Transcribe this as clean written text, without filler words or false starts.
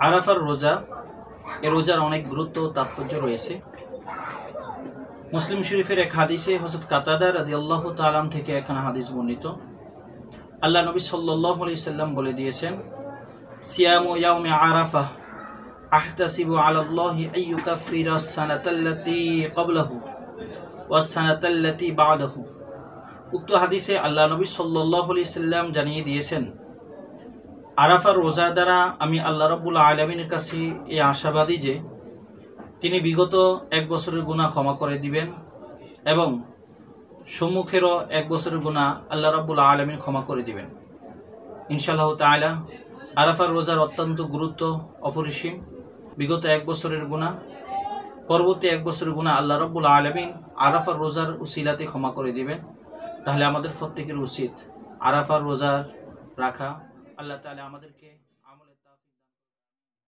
আরাফার রোজা, এ রোজার অনেক গুরুত্ব ও তাৎপর্য রয়েছে। মুসলিম শরীফের এক হাদিসে হযরত কাতাদা রাদিয়াল্লাহু তাআলা থেকে একখানা হাদিস বর্ণিত। আল্লাহ নবী সাল্লাল্লাহু আলাইহি সাল্লাম বলে দিয়েছেন, সিয়ামু ইয়াউমি আরাফা আহতাসিবু আলাল্লাহি আইয়ুকাফিরা সানাতাল্লাতী ক্বাবলাহু ওয়াস সানাতাল্লাতী বা'দাহু। উক্ত হাদিসে আল্লাহ নবী সাল্লাল্লাহু আলাইহি সাল্লাম জানিয়ে দিয়েছেন, আরাফার রোজা দ্বারা আমি আল্লাহ রাব্বুল আলামিনের কাছে এই আশাবাদী যে তিনি বিগত এক বছরের গুনাহ ক্ষমা করে দিবেন এবং সম্মুখেরও এক বছরের গুনাহ আল্লাহ রাব্বুল আলামিন ক্ষমা করে দিবেন ইনশাআল্লাহ তাআলা। আরাফার রোজার অত্যন্ত গুরুত্ব অপরিসীম। বিগত এক বছরের গুনাহ, পরবর্তী এক বছরের গুনাহ আল্লাহ রাব্বুল আলামিন আরাফার রোজার উসিলাতে ক্ষমা করে দিবেন। তাহলে আমাদের প্রত্যেকের উচিত আরাফার রোজা রাখা। আল্লাহ তাআলা আমাদেরকে